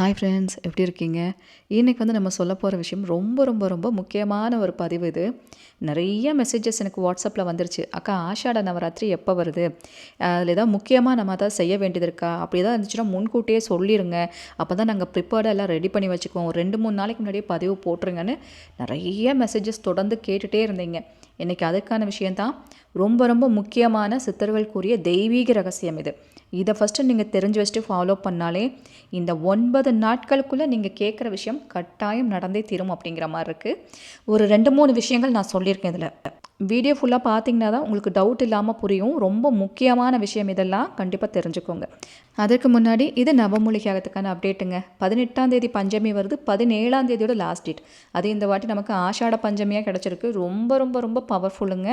Hi friends, எப்படி இருக்கீங்க? இன்னைக்கு நம்ம சொல்ல போகிற விஷயம் ரொம்ப ரொம்ப ரொம்ப முக்கியமான ஒரு பதிவு இது. நிறைய மெசேஜஸ் எனக்கு வாட்ஸ்அப்பில் வந்துருச்சு. அக்கா, ஆஷாட நவராத்திரி எப்போ வருது? அதில் ஏதாவது முக்கியமாக நம்ம ஏதாவது செய்ய வேண்டியது இருக்கா? அப்படி ஏதாவது இருந்துச்சுன்னா முன்கூட்டியே சொல்லிடுங்க. அப்போ தான் நாங்கள் ப்ரிப்பேர்டாக எல்லாம் ரெடி பண்ணி வச்சுக்குவோம். ஒரு 2-3 நாளைக்கு முன்னாடியே பதிவு போட்டுருங்கன்னு நிறைய மெசேஜஸ் தொடர்ந்து கேட்டுகிட்டே இருந்தீங்க. இன்றைக்கி அதுக்கான விஷயந்தான். ரொம்ப ரொம்ப முக்கியமான சித்தர்கள் கூறிய தெய்வீக ரகசியம் இது. இதை ஃபஸ்ட்டு நீங்கள் தெரிஞ்சு வச்சுட்டு ஃபாலோ பண்ணாலே இந்த 9 நாட்களுக்குள்ளே நீங்கள் கேட்குற விஷயம் கட்டாயம் நடந்தே தீரும் அப்படிங்கிற மாதிரி இருக்குது. ஒரு 2-3 விஷயங்கள் நான் சொல்லியிருக்கேன் இதில். வீடியோ ஃபுல்லாக பார்த்தீங்கன்னா தான் உங்களுக்கு டவுட் இல்லாமல் புரியும். ரொம்ப முக்கியமான விஷயம் இதெல்லாம் கண்டிப்பாக தெரிஞ்சுக்கோங்க. அதற்கு முன்னாடி இது நவமூலிகையாகத்துக்கான அப்டேட்டுங்க. 18ஆம் தேதி பஞ்சமி வருது. 17ஆம் தேதியோட லாஸ்ட் டேட். அது இந்த வாட்டி நமக்கு ஆஷாட பஞ்சமியாக கிடச்சிருக்கு. ரொம்ப ரொம்ப ரொம்ப பவர்ஃபுல்லுங்க.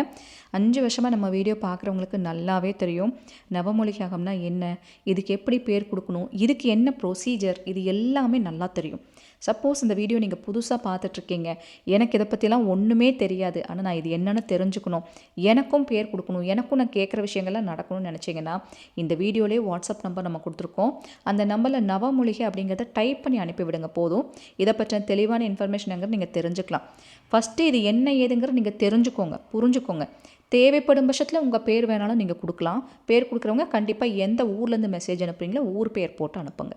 5 வருஷமாக நம்ம வீடியோ பார்க்குறவங்களுக்கு நல்லாவே தெரியும் நவமூலிகையாகம்னா என்ன, இதுக்கு எப்படி பேர் கொடுக்கணும், இதுக்கு என்ன ப்ரொசீஜர், இது எல்லாமே நல்லா தெரியும். சப்போஸ் இந்த வீடியோ நீங்கள் புதுசாக பார்த்துட்ருக்கீங்க, எனக்கு இதை பற்றிலாம் ஒன்றுமே தெரியாது, ஆனால் நான் இது என்னென்னு தெரிஞ்சுக்கணும், எனக்கும் பேர் கொடுக்கணும், எனக்கும் நான் கேட்குற விஷயங்கள்லாம் நடக்கணும்னு நினச்சிங்கன்னா இந்த வீடியோலேயே வாட்ஸ்அப் நம்பர் நம்ம கொடுத்துருக்கோம். அந்த நம்பரில் நவமூலிகை அப்படிங்கிறத டைப் பண்ணி அனுப்பிவிடுங்க போதும். இதை பற்றின தெளிவான இன்ஃபர்மேஷனுங்கிறது நீங்கள் தெரிஞ்சுக்கலாம். ஃபஸ்ட்டு இது என்ன ஏதுங்கிறது நீங்கள் தெரிஞ்சுக்கோங்க, புரிஞ்சுக்கோங்க. தேவைப்படும் பட்சத்தில் உங்கள் பேர் வேணாலும் நீங்கள் கொடுக்கலாம். பேர் கொடுக்குறவங்க கண்டிப்பாக எந்த ஊர்லேருந்து மெசேஜ் அனுப்புறீங்களோ ஊர் பேர் போட்டு அனுப்புங்க,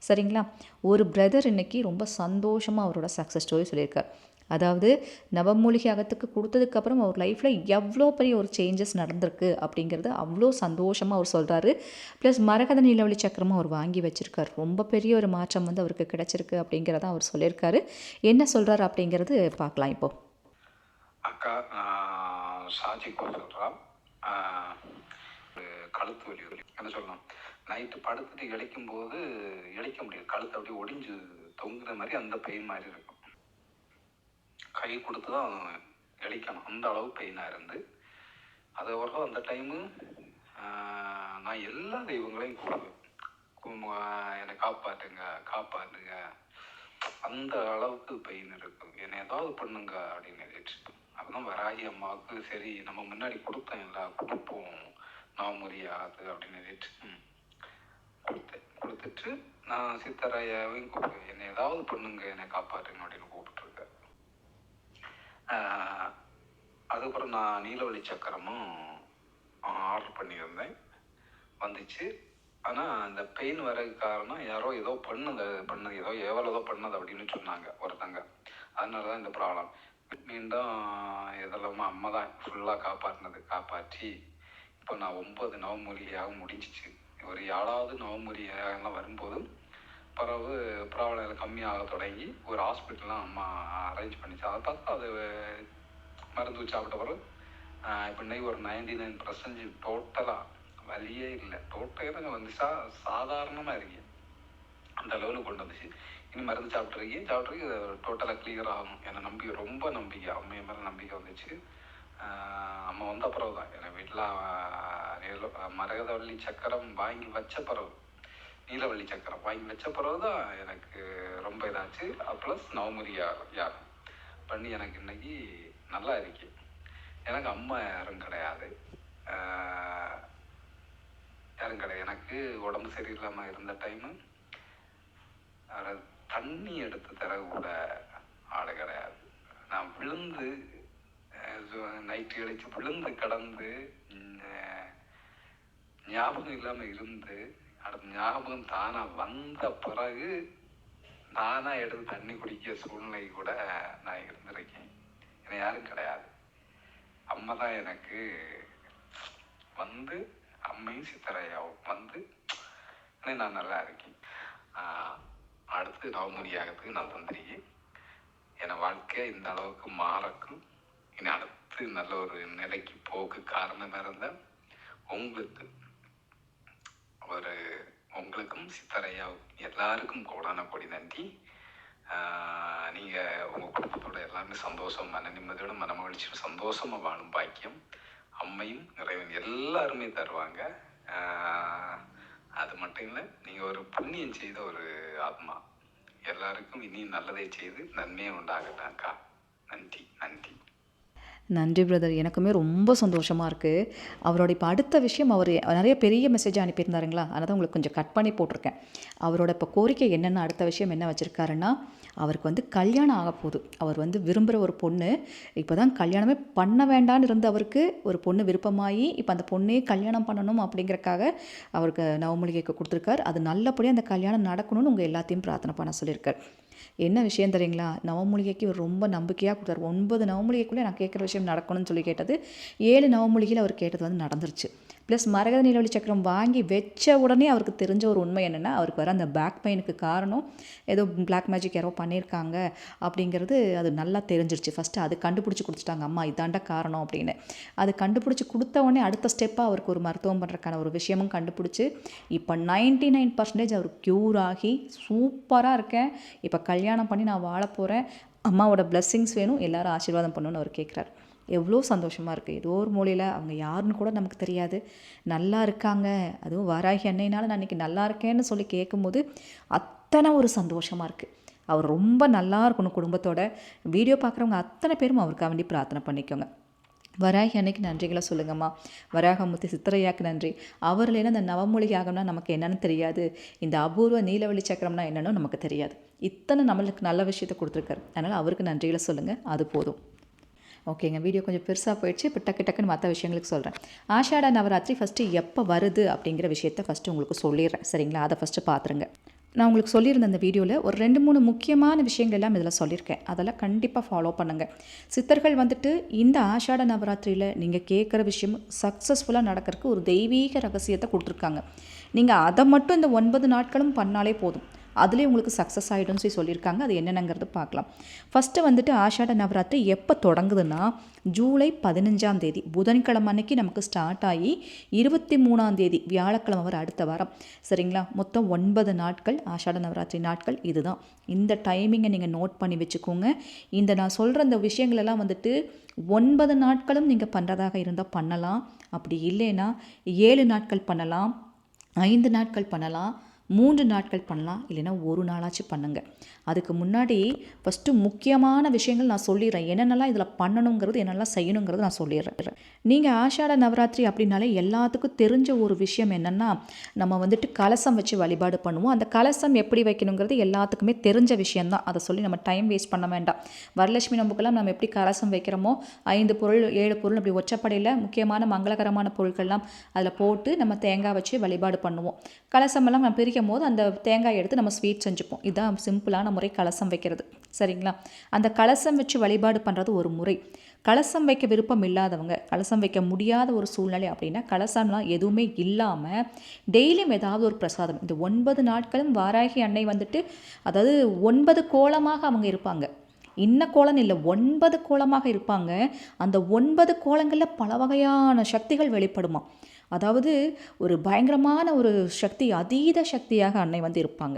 சரிங்களா? ஒரு பிரதர் இன்றைக்கி ரொம்ப சந்தோஷமாக அவரோட சக்ஸஸ் ஸ்டோரி சொல்லியிருக்கார். அதாவது நவமூலிகை அகத்துக்கு கொடுத்ததுக்கப்புறம் அவர் லைஃப்பில் எவ்வளோ பெரிய ஒரு சேஞ்சஸ் நடந்திருக்கு அப்படிங்கிறது அவ்வளோ சந்தோஷமாக அவர் சொல்கிறாரு. ப்ளஸ் மரகத நீலவழி சக்கரமும் அவர் வாங்கி வச்சுருக்கார். ரொம்ப பெரிய ஒரு மாற்றம் அவருக்கு கிடச்சிருக்கு அப்படிங்கிறத அவர் சொல்லியிருக்காரு. என்ன சொல்கிறார் அப்படிங்கிறது பார்க்கலாம் இப்போது. அக்கா, ஷாஜிக்கோ சொல்கிறான். கழுத்து வலி என்ன சொல்லலாம், நைட்டு படுத்துட்டு இழைக்கும்போது இழைக்க முடியாது, கழுத்து அப்படியே ஒடிஞ்சு தொங்குற மாதிரி அந்த பெயின் மாதிரி இருக்கும். கை கொடுத்து தான் இழைக்கணும், அந்த அளவு பெயினாக இருந்து அதை வரும். அந்த டைமு நான் எல்லா தெய்வங்களையும் கூப்பிடுவேன், என்னை காப்பாற்றுங்க காப்பாற்றுங்க, அந்த அளவுக்கு பெயின் இருக்கும், என்னை ஏதாவது பண்ணுங்க அப்படின்னு நினைச்சிட்டு. அப்போதான் வராகி அம்மாவுக்கு சரி நம்ம முன்னாடி கொடுத்தேன் எல்லாம் கொடுப்போம் நவமுறியாது அப்படின்னு நினைச்சு கொடுத்துட்டு நான் சித்தராயாவையும் கூப்பிடுவேன், என்னை ஏதாவது பண்ணுங்க என்னை காப்பாற்றுங்க அப்படின்னு கூப்பிட்டுருக்கேன். அதுக்கப்புறம் நான் நீலவழி சக்கரமும் ஆர்டர் பண்ணியிருந்தேன், வந்துச்சு. ஆனால் அந்த பெயின் வரதுக்கு காரணம் யாரோ ஏதோ பண்ணது ஏதோ ஏதோ பண்ணது அப்படின்னு சொன்னாங்க ஒருத்தங்க. அதனால தான் இந்த ப்ராப்ளம். மீண்டும் இதெல்லாமா அம்மா தான் ஃபுல்லாக காப்பாற்றி இப்போ நான் 9 நவமூலிகையாக முடிஞ்சிச்சு. ஒரு 7வது நவமூலிகைலாம் வரும்போது பிறகு ப்ராப்ளம் கம்மியாக தொடங்கி ஒரு ஹாஸ்பிட்டல்லாம் அம்மா அரேஞ்ச் பண்ணிச்சு. அதை பார்த்து அது மருந்து சாப்பிட்ட பிறகு இப்போ இன்னைக்கு ஒரு 99% டோட்டலாக வலியே இல்லை. டோட்டலாக வந்துச்சா சாதாரணமாக இருக்கேன், அந்த லெவலுக்கு கொண்டு வந்துச்சு. இனி மருந்து சாப்பிட்ருக்கேன் டோட்டலாக கிளியர் ஆகும். என்னை ரொம்ப நம்பிக்கை, அம்மையை மேலே நம்பிக்கை வந்துச்சு. அம்மா வந்த பிறகு தான் எனக்கு வீட்டில் மரகதவள்ளி சக்கரம் வாங்கி வச்ச பிறகு, நீலவள்ளி சக்கரம் வாங்கி வச்ச பிறகு தான் எனக்கு ரொம்ப இதாச்சு. ப்ளஸ் நவமுறி யாரும் பண்ணி எனக்கு இன்னைக்கு நல்லா இருக்கு. எனக்கு அம்மா யாரும் கிடையாது, எனக்கு உடம்பு சரியில்லாமல் இருந்த டைமு தண்ணி எடுத்து தர கூட ஆள் கிடையாது. நான் விழுந்து நைட்டு கழிச்சு விழுந்து கடந்து ஞாபகம் இல்லாமல் இருந்து அடுத்த ஞாபகம் தானாக வந்த பிறகு நானாக எடுத்து தண்ணி குடிக்க சூழ்நிலை கூட நான் இருந்திருக்கேன். என்னை யாரும் கிடையாது, அம்மா தான் எனக்கு வந்து, அம்மையும் சித்தரையாவும் வந்து நான் நல்லா இருக்கேன். அடுத்து நவமுறியாகிறதுக்கு நான் தந்திரிக்கேன். என் வாழ்க்கை இந்த அளவுக்கு மாறக்கும், இனி அடுத்து நல்ல ஒரு நிலைக்கு போக்கு காரணம் இருந்த உங்களுக்கும் சித்தரையாவுக்கும் எல்லாருக்கும் கோடான கோடி நன்றி. நீங்கள் உங்கள் குடும்பத்தோட எல்லாமே சந்தோஷம், மன நிம்மதியோட மன மகிழ்ச்சியோட சந்தோஷமாக வாழும் பாக்கியம் அம்மையும் இறைவன் எல்லாருமே தருவாங்க. அது மட்டும் இல்லை, நீங்கள் ஒரு புண்ணியம் செய்த ஒரு ஆத்மா. எல்லாருக்கும் இனியும் நல்லதை செய்து நன்மையை உண்டாகட்டாக்கா. நன்றி நன்றி. நன்றி பிரதர். எனக்குமே ரொம்ப சந்தோஷமா இருக்கு. அவரோட இப்ப அடுத்த விஷயம் அவரு நெறைய பெரிய மெசேஜ் அனுப்பியிருந்தாருங்களா, அதனால உங்களுக்கு கொஞ்சம் கட் பண்ணி போட்டிருக்கேன். அவரோட இப்ப கோரிக்கை என்னென்ன அடுத்த விஷயம் என்ன வச்சிருக்காருன்னா, அவருக்கு வந்து கல்யாணம் ஆகப்போது. அவர் வந்து விரும்புகிற ஒரு பொண்ணு, இப்போ தான் கல்யாணமே பண்ண வேண்டான்னு இருந்த அவருக்கு ஒரு பொண்ணு விருப்பமாகி, இப்போ அந்த பொண்ணே கல்யாணம் பண்ணணும் அப்படிங்கிறக்காக அவருக்கு நவமூலிகைக்கு கொடுத்துருக்காரு. அது நல்லபடியாக அந்த கல்யாணம் நடக்கணும்னு உங்கள் எல்லாத்தையும் பிரார்த்தனை பண்ண சொல்லியிருக்காரு. என்ன விஷயம் தெரியுங்களா, நவமூலிகைக்கு இவர் ரொம்ப நம்பிக்கையாக கொடுத்தாரு. 9 நவமூலிகைக்குள்ளே நான் கேட்குற விஷயம் நடக்கணும்னு சொல்லி கேட்டது 7 நவமூலிகையில் அவர் கேட்டது வந்து நடந்துருச்சு. ப்ளஸ் மரகத நீலவழி சக்கரம் வாங்கி வச்ச உடனே அவருக்கு தெரிஞ்ச ஒரு உண்மை என்னென்னா, அவருக்கு வர அந்த பேக் பெயினுக்கு காரணம் ஏதோ பிளாக் மேஜிக் யாரோ பண்ணியிருக்காங்க அப்படிங்கிறது அது நல்லா தெரிஞ்சிருச்சு. ஃபஸ்ட்டு அது கண்டுபிடிச்சி கொடுத்துட்டாங்க, அம்மா இதாண்டா காரணம் அப்படின்னு. அது கண்டுபிடிச்சி கொடுத்த உடனே அடுத்த ஸ்டெப்பாக அவருக்கு ஒரு மருத்துவம் பண்ணுறதுக்கான ஒரு விஷயமும் கண்டுபிடிச்சி இப்போ 99% அவர் க்யூர் ஆகி சூப்பராக இருக்கேன். இப்போ கல்யாணம் பண்ணி நான் வாழ போகிறேன், அம்மாவோட பிளெஸ்ஸிங்ஸ் வேணும், எல்லாரும் ஆசீர்வாதம் பண்ணணும்னு அவர் கேட்குறாரு. எவ்வளோ சந்தோஷமாக இருக்குது. ஏதோ ஒரு மூலையில் அவங்க யாருன்னு கூட நமக்கு தெரியாது, நல்லா இருக்காங்க. அதுவும் வாராகி அன்னையினால் நான் இன்றைக்கி நல்லா இருக்கேன்னு சொல்லி கேட்கும்போது அத்தனை ஒரு சந்தோஷமாக இருக்குது. அவர் ரொம்ப நல்லா இருக்கணும் குடும்பத்தோட. வீடியோ பார்க்குறவங்க அத்தனை பேரும் அவருக்காக வேண்டி பிரார்த்தனை பண்ணிக்கோங்க. வராகி அன்னைக்கு நன்றிகளை சொல்லுங்கம்மா. வராகமூர்த்தி சித்தரையாக்கு நன்றி. அவர் இல்லைன்னா இந்த நவமூலிகை ஆகம்னா நமக்கு என்னன்னு தெரியாது, இந்த அபூர்வ நீலவழி சக்கரம்னா என்னன்னு நமக்கு தெரியாது. இத்தனை நம்மளுக்கு நல்ல விஷயத்தை கொடுத்துருக்காரு. அதனால் அவருக்கு நன்றிகளை சொல்லுங்கள், அது போதும். ஓகேங்க, வீடியோ கொஞ்சம் பெருசாக போயிடுச்சு. இப்போ டக்குன்னு மற்ற விஷயங்களுக்கு சொல்கிறேன். ஆஷாட நவராத்திரி ஃபஸ்ட்டு எப்போ வருது அப்படிங்கிற விஷயத்த ஃபஸ்ட்டு உங்களுக்கு சொல்லிடுறேன், சரிங்களா? அதை ஃபஸ்ட்டு பார்த்துருங்க. நான் உங்களுக்கு சொல்லியிருந்த அந்த வீடியோவில் ஒரு 2-3 முக்கியமான விஷயங்கள் எல்லாம் இதில் சொல்லியிருக்கேன். அதெல்லாம் கண்டிப்பாக ஃபாலோ பண்ணுங்கள். சித்தர்கள் வந்துட்டு இந்த ஆஷாட நவராத்திரியில் நீங்கள் கேட்குற விஷயம் சக்ஸஸ்ஃபுல்லாக நடக்கிறதுக்கு ஒரு தெய்வீக ரகசியத்தை கொடுத்துருக்காங்க. நீங்கள் அதை மட்டும் இந்த 9 நாட்களும் பண்ணாலே போதும், அதுலேயே உங்களுக்கு சக்ஸஸ் ஆகிடும்னு சொல்லியிருக்காங்க. அது என்னென்னங்கிறது பார்க்கலாம். ஃபஸ்ட்டு வந்துட்டு ஆஷாட நவராத்திரி எப்போ தொடங்குதுன்னா, ஜூலை 15ஆம் தேதி புதன்கிழமை அன்னைக்கு நமக்கு ஸ்டார்ட் ஆகி 23ஆம் தேதி வியாழக்கிழமை வர அடுத்த வாரம், சரிங்களா? மொத்தம் 9 நாட்கள் ஆஷாட நவராத்திரி நாட்கள். இதுதான் இந்த டைமிங்கை நீங்கள் நோட் பண்ணி வச்சுக்கோங்க. இந்த நான் சொல்கிற இந்த விஷயங்களெல்லாம் வந்துட்டு 9 நாட்களும் நீங்கள் பண்ணுறதாக இருந்தால் பண்ணலாம். அப்படி இல்லைன்னா 7 நாட்கள் பண்ணலாம், 5 நாட்கள் பண்ணலாம், 3 நாட்கள் பண்ணலாம், இல்லைன்னா ஒரு நாளாச்சும் பண்ணுங்கள். அதுக்கு முன்னாடி ஃபஸ்ட்டு முக்கியமான விஷயங்கள் நான் சொல்லிடுறேன். என்னென்னலாம் இதில் பண்ணணுங்கிறது, என்னெல்லாம் செய்யணுங்கிறது நான் சொல்லிடுறேன். நீங்கள் ஆஷாட நவராத்திரி அப்படின்னாலே எல்லாத்துக்கும் தெரிஞ்ச ஒரு விஷயம் என்னென்னா, நம்ம வந்துட்டு கலசம் வச்சு வழிபாடு பண்ணுவோம். அந்த கலசம் எப்படி வைக்கணுங்கிறது எல்லாத்துக்குமே தெரிஞ்ச விஷயந்தான். அதை சொல்லி நம்ம டைம் வேஸ்ட் பண்ண வேண்டாம். வரலட்சுமி நோம்புக்கெல்லாம் நம்ம எப்படி கலசம் வைக்கிறோமோ 5 பொருள் 7 பொருள் அப்படி ஒற்றைப்படையில் முக்கியமான மங்களகரமான பொருட்கள்லாம் அதில் போட்டு நம்ம தேங்காய் வச்சு வழிபாடு பண்ணுவோம். கலசமெல்லாம் நம்ம பிரிக்கும் போது அந்த தேங்காய் எடுத்து நம்ம ஸ்வீட் செஞ்சுப்போம். இதுதான் சிம்பிளான முறை கலசம் வைக்கிறது, சரிங்களா? அந்த கலசம் வச்சு வழிபாடு பண்ணுறது ஒரு முறை. கலசம் வைக்க விருப்பம் இல்லாதவங்க, கலசம் வைக்க முடியாத ஒரு சூழ்நிலை அப்படின்னா கலசம்லாம் எதுவுமே இல்லாமல் டெய்லியும் ஏதாவது ஒரு பிரசாதம். இந்த 9 நாட்களும் வாராகி அன்னை வந்துட்டு அதாவது 9 கோலமாக அவங்க இருப்பாங்க. இன்ன கோலம் இல்லை, 9 கோலமாக இருப்பாங்க. அந்த 9 கோலங்களில் பல வகையான சக்திகள் வெளிப்படுமா. அதாவது ஒரு பயங்கரமான ஒரு சக்தி, அதீத சக்தியாக அன்னை வந்து இருப்பாங்க.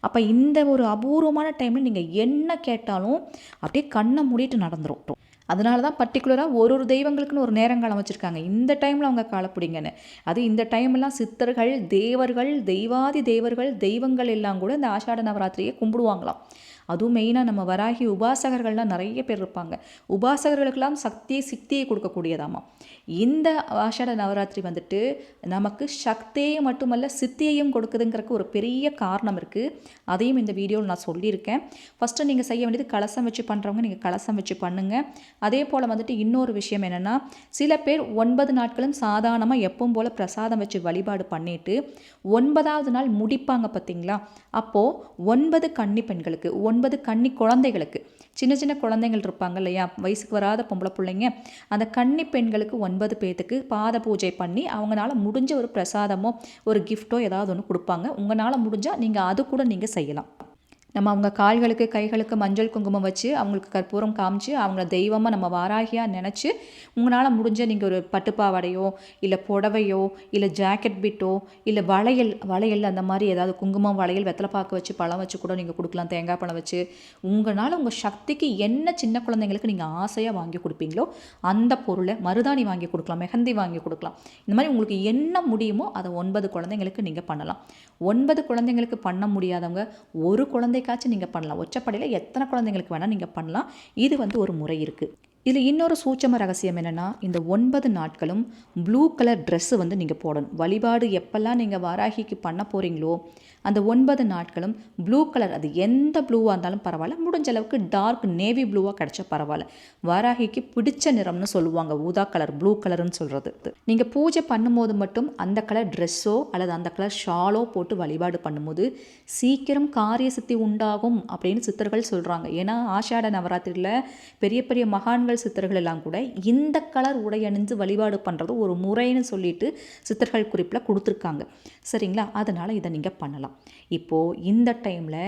அப்போ இந்த ஒரு அபூர்வமான டைமில் நீங்கள் என்ன கேட்டாலும் அப்படியே கண்ணை மூடிட்டு நடந்துரும். அதனால தான் பர்டிகுலராக ஒரு தெய்வங்களுக்குன்னு ஒரு நேரங்காலம் வச்சுருக்காங்க. இந்த டைமில் அவங்க காலப்பிடிங்கன்னு. அது இந்த டைமெல்லாம் சித்தர்கள், தேவர்கள், தெய்வாதி தேவர்கள், தெய்வங்கள் எல்லாம் கூட இந்த ஆஷாட நவராத்திரியை கும்பிடுவாங்களாம். அதுவும் மெயினாக நம்ம வராகி உபாசகர்கள்லாம் நிறைய பேர் இருப்பாங்க. உபாசகர்களுக்கெல்லாம் சித்தியை கொடுக்கக்கூடியதாமா. இந்த ஆஷாட நவராத்திரி வந்துட்டு நமக்கு சக்தியை மட்டுமல்ல சித்தியையும் கொடுக்குதுங்கிறதுக்கு ஒரு பெரிய காரணம் இருக்குது. அதையும் இந்த வீடியோவில் நான் சொல்லியிருக்கேன். ஃபஸ்ட்டு நீங்கள் செய்ய வேண்டியது கலசம் வச்சு பண்ணுறவங்க நீங்கள் கலசம் வச்சு பண்ணுங்கள். அதே போல் வந்துட்டு இன்னொரு விஷயம் என்னென்னா, சில பேர் 9 நாட்களும் சாதாரணமாக எப்பவும் போல் பிரசாதம் வச்சு வழிபாடு பண்ணிவிட்டு 9ஆவது நாள் முடிப்பாங்க பார்த்தீங்களா? அப்போது 9 கன்னி பெண்களுக்கு, 9 கன்னி குழந்தைகளுக்கு, சின்ன சின்ன குழந்தைகள் இருப்பாங்க இல்லையா, வயசுக்கு வராத பொம்பளை பிள்ளைங்க, அந்த கன்னி பெண்களுக்கு 9 பேத்துக்கு பாத பூஜை பண்ணி அவங்களால முடிஞ்ச ஒரு பிரசாதமோ ஒரு கிஃப்ட்டோ ஏதாவது ஒன்று கொடுப்பாங்க. உங்களால் முடிஞ்சால் நீங்கள் அது கூட நீங்கள் செய்யலாம். நம்ம அவங்க கால்களுக்கு கைகளுக்கு மஞ்சள் குங்குமம் வச்சு அவங்களுக்கு கற்பூரம் காமிச்சு அவங்கள தெய்வமாக நம்ம வாராகியாக நினச்சி உங்களால் முடிஞ்ச நீங்கள் ஒரு பட்டுப்பாவடையோ இல்லை புடவையோ இல்லை ஜாக்கெட் பிட்டோ இல்லை வளையல் அந்த மாதிரி ஏதாவது குங்குமம் வளையல் வெத்தலைப்பாக்கு வச்சு பழம் வச்சு கூட நீங்கள் கொடுக்கலாம். தேங்காய் பழம் வச்சு உங்களால் உங்கள் சக்திக்கு என்ன சின்ன குழந்தைங்களுக்கு நீங்கள் ஆசையாக வாங்கி கொடுப்பீங்களோ அந்த பொருளை மருதாணி வாங்கி கொடுக்கலாம், மெஹந்தி வாங்கி கொடுக்கலாம். இந்த மாதிரி உங்களுக்கு என்ன முடியுமோ அதை 9 குழந்தைங்களுக்கு நீங்கள் பண்ணலாம். 9 குழந்தைங்களுக்கு பண்ண முடியாதவங்க ஒரு குழந்தைக்காச்சும் நீங்கள் பண்ணலாம். ஒற்றைப்படையில் எத்தனை குழந்தைங்களுக்கு வேணால் நீங்கள் பண்ணலாம். இது வந்து ஒரு முறை இருக்குது. இதில் இன்னொரு சூட்சம ரகசியம் என்னென்னா, இந்த 9 நாட்களும் ப்ளூ கலர் ட்ரெஸ்ஸு வந்து நீங்கள் போடணும். வழிபாடு எப்போல்லாம் நீங்கள் வாராகிக்கு பண்ண போகிறீங்களோ அந்த 9 நாட்களும் ப்ளூ கலர், அது எந்த ப்ளூவாக இருந்தாலும் பரவாயில்ல, முடிஞ்ச அளவுக்கு டார்க் நேவி ப்ளூவாக கிடச்சா பரவாயில்ல. வாராகிக்கு பிடிச்ச நிறம்னு சொல்லுவாங்க, ஊதா கலர், ப்ளூ கலர்னு சொல்கிறது. நீங்கள் பூஜை பண்ணும்போது மட்டும் அந்த கலர் ட்ரெஸ்ஸோ அல்லது அந்த கலர் ஷாலோ போட்டு வழிபாடு பண்ணும்போது சீக்கிரம் காரிய சித்தி உண்டாகும் அப்படின்னு சித்தர்கள் சொல்கிறாங்க. ஏன்னா ஆஷாட நவராத்திரியில் பெரிய பெரிய மகான்கள் சித்தர்கள் எல்லாம் கூட இந்த கலர் உடை அணிந்து வழிபாடு பண்ணுறது ஒரு முறைன்னு சொல்லிட்டு சித்தர்கள் குறிப்பில் கொடுத்துருக்காங்க. சரிங்களா? அதனால் இதை நீங்கள் பண்ணலாம். இப்போது இந்த டைமில்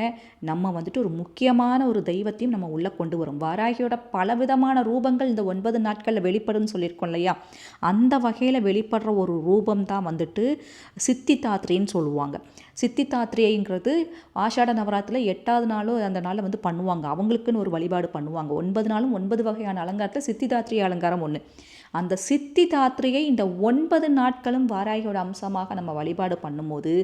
நம்ம வந்துட்டு ஒரு முக்கியமான ஒரு தெய்வத்தையும் நம்ம உள்ளே கொண்டு வரோம். வாராகியோட பலவிதமான ரூபங்கள் இந்த 9 நாட்களில் வெளிப்படுன்னு சொல்லியிருக்கோம் இல்லையா? அந்த வகையில் வெளிப்படுற ஒரு ரூபம் தான் வந்துட்டு சித்திதாத்ரின்னு சொல்லுவாங்க. சித்திதாத்ரியைங்கிறது ஆஷாட நவராத்திரியில் 8வது நாளோ அந்த நாளில் வந்து பண்ணுவாங்க. அவங்களுக்குன்னு ஒரு வழிபாடு பண்ணுவாங்க. 9 நாளும் 9 வகையான அலங்காரத்தில் சித்திதாத்ரி அலங்காரம் ஒன்று. அந்த சித்திதாத்ரியை இந்த 9 நாட்களும் வாராகியோட அம்சமாக நம்ம வழிபாடு பண்ணும்போது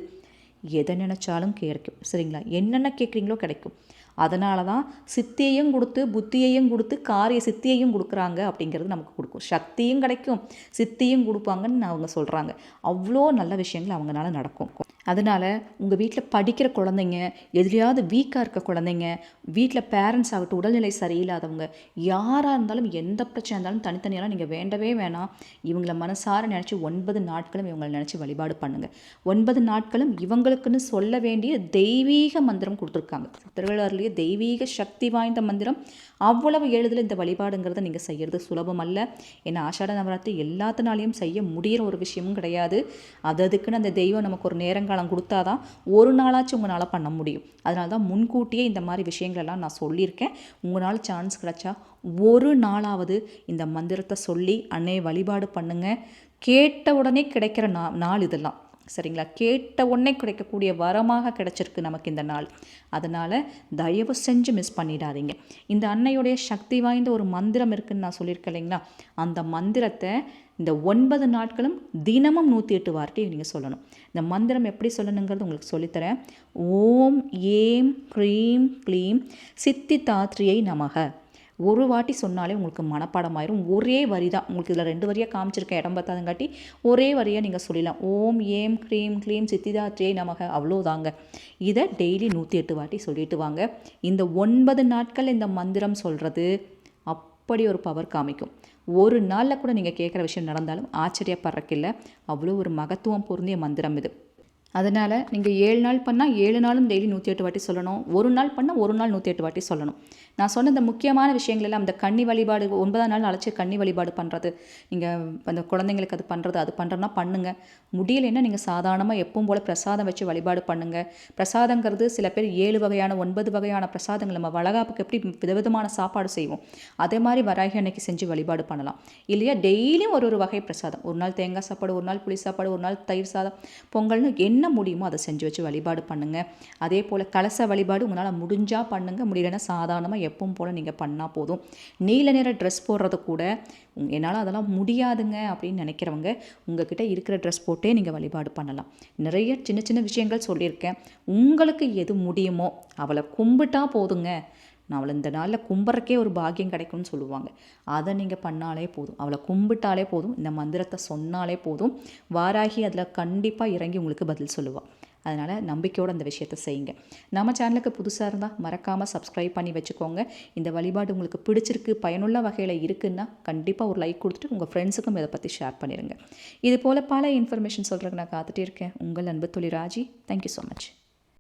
எதை நினச்சாலும் கிடைக்கும். சரிங்களா? என்னென்ன கேட்குறீங்களோ கிடைக்கும். அதனால தான் சித்தியையும் கொடுத்து புத்தியையும் கொடுத்து காரிய சித்தியையும் கொடுக்குறாங்க அப்படிங்கிறது நமக்கு கொடுக்கும். சக்தியும் கிடைக்கும், சித்தியும் கொடுப்பாங்கன்னு அவங்க சொல்கிறாங்க. அவ்வளோ நல்ல விஷயங்கள் அவங்களால நடக்கும். அதனால் உங்கள் வீட்டில் படிக்கிற குழந்தைங்க, எதுலையாவது வீக்காக இருக்க குழந்தைங்க, வீட்டில் பேரண்ட்ஸ் ஆகட்டும், உடல்நிலை சரியில்லாதவங்க, யாராக இருந்தாலும் எந்த பிரச்சனை இருந்தாலும் தனித்தனியெல்லாம் நீங்கள் வேண்டவே வேணாம். இவங்கள மனசார நினச்சி 9 நாட்களும் இவங்களை நினச்சி வழிபாடு பண்ணுங்கள். 9 நாட்களும் இவங்களுக்குன்னு சொல்ல வேண்டிய தெய்வீக மந்திரம் கொடுத்துருக்காங்க. திருவிழாவிலேயே தெய்வீக சக்தி வாய்ந்த மந்திரம். அவ்வளவு எளிதில் இந்த வழிபாடுங்கிறத நீங்கள் செய்கிறது சுலபம் அல்ல. ஏன்னா ஆஷாட நவராத்திரி எல்லாத்தினாலையும் செய்ய முடிகிற ஒரு விஷயமும் கிடையாது. அதுக்குன்னு அந்த தெய்வம் நமக்கு ஒரு நேரங்காலம் கொடுத்தாதான் ஒரு நாளாச்சும் உங்களால் பண்ண முடியும். அதனால தான் முன்கூட்டியே இந்த மாதிரி விஷயங்களெல்லாம் நான் சொல்லியிருக்கேன். உங்களால் சான்ஸ் கிடைச்சா ஒரு நாளாவது இந்த மந்திரத்தை சொல்லி அன்னையை வழிபாடு பண்ணுங்கள். கேட்ட உடனே கிடைக்கிற நாள் இதெல்லாம். சரிங்களா? கேட்ட உடனே கிடைக்கக்கூடிய வரமாக கிடைச்சிருக்கு நமக்கு இந்த நாள். அதனால் தயவு செஞ்சு மிஸ் பண்ணிடாதீங்க. இந்த அன்னையுடைய சக்தி வாய்ந்த ஒரு மந்திரம் இருக்குதுன்னு நான் சொல்லியிருக்கேன் இல்லைங்களா? அந்த மந்திரத்தை இந்த 9 நாட்களும் தினமும் 108 வாட்டி நீங்கள் சொல்லணும். இந்த மந்திரம் எப்படி சொல்லணுங்கிறது உங்களுக்கு சொல்லித்தரேன். ஓம் ஏம் க்ரீம் க்ளீம் சித்திதாத்ரியை நமக. ஒரு வாட்டி சொன்னாலே உங்களுக்கு மனப்பாடமாயிரும். ஒரே வரி தான். உங்களுக்கு இதில் 2 வரியாக காமிச்சிருக்கேன், இடம் பார்த்தாதங்காட்டி ஒரே வரியாக நீங்கள் சொல்லிடலாம். ஓம் ஏம் க்ரீம் க்ளீம் சித்திதாத்ரியை நமக. அவ்வளோதாங்க. இதை டெய்லி 108 வாட்டி சொல்லிட்டு வாங்க. இந்த 9 நாட்கள் இந்த மந்திரம் சொல்கிறது அப்படி ஒரு பவர் காமிக்கும். ஒரு நாளில் கூட நீங்கள் கேட்குற விஷயம் நடந்தாலும் ஆச்சரியப்படுறக்கில்லை. அவ்வளோ ஒரு மகத்துவம் பொருந்திய மந்திரம் இது. அதனால் நீங்கள் 7 நாள் பண்ணால் 7 நாளும் டெய்லி 108 வாட்டி சொல்லணும். ஒரு நாள் பண்ணால் ஒரு நாள் 108 வாட்டி சொல்லணும். நான் சொன்ன இந்த முக்கியமான விஷயங்கள் எல்லாம், இந்த கன்னி வழிபாடு 9ஆம் நாள் அழைச்சி கன்னி வழிபாடு பண்ணுறது, நீங்கள் அந்த குழந்தைங்களுக்கு அது பண்ணுறது, அது பண்ணுறதுனா பண்ணுங்கள். முடியலைன்னா நீங்கள் சாதாரணமாக எப்பவும் போல் பிரசாதம் வச்சு வழிபாடு பண்ணுங்கள். பிரசாதங்கிறது சில பேர் 7 வகையான 9 வகையான பிரசாதங்கள், நம்ம வளகாப்புக்கு எப்படி விதவிதமான சாப்பாடு செய்வோம் அதே மாதிரி வராகி அன்னைக்கு செஞ்சு வழிபாடு பண்ணலாம். இல்லையா? டெய்லியும் ஒரு வகை பிரசாதம். ஒரு நாள் தேங்காய் சாப்பாடு, ஒரு நாள் புளி சாப்பாடு, ஒரு நாள் தயிர் சாதம், பொங்கல்னு என்ன முடியுமோ அதை செஞ்சு வச்சு வழிபாடு பண்ணுங்கள். அதே போல் கலச வழிபாடு உங்களால் முடிஞ்சால் பண்ணுங்கள். முடியலைன்னா சாதாரணமாக எப்பவும் போல் நீங்கள் பண்ணால் போதும். நீல நிற ட்ரெஸ் போடுறது கூட என்னால் அதெல்லாம் முடியாதுங்க அப்படின்னு நினைக்கிறவங்க உங்ககிட்ட இருக்கிற ட்ரெஸ் போட்டே நீங்கள் வழிபாடு பண்ணலாம். நிறைய சின்ன சின்ன விஷயங்கள் சொல்லியிருக்கேன். உங்களுக்கு எது முடியுமோ அவளை கும்பிட்டா போதுங்க. நான் அவளை இந்த நாளில் கும்பிட்றக்கே ஒரு பாக்கியம் கிடைக்கும்னு சொல்லுவாங்க. அதை நீங்கள் பண்ணாலே போதும். அவளை கும்பிட்டாலே போதும். இந்த மந்திரத்தை சொன்னாலே போதும். வாராகி அதில் கண்டிப்பாக இறங்கி உங்களுக்கு பதில் சொல்லுவாள். அதனால் நம்பிக்கையோடு அந்த விஷயத்தை செய்யுங்க. நம்ம சேனலுக்கு புதுசாக இருந்தால் மறக்காமல் சப்ஸ்கிரைப் பண்ணி வச்சுக்கோங்க. இந்த வழிபாடு உங்களுக்கு பிடிச்சிருக்கு, பயனுள்ள வகையில் இருக்குன்னா கண்டிப்பாக ஒரு லைக் கொடுத்துட்டு உங்கள் ஃப்ரெண்ட்ஸுக்கும் இதை பற்றி ஷேர் பண்ணிடுங்க. இது போல் பல இன்ஃபர்மேஷன் சொல்கிறதுக்கு நான் காத்துட்டே இருக்கேன். உங்கள் அன்பு தோழி ராஜி. Thank you so much.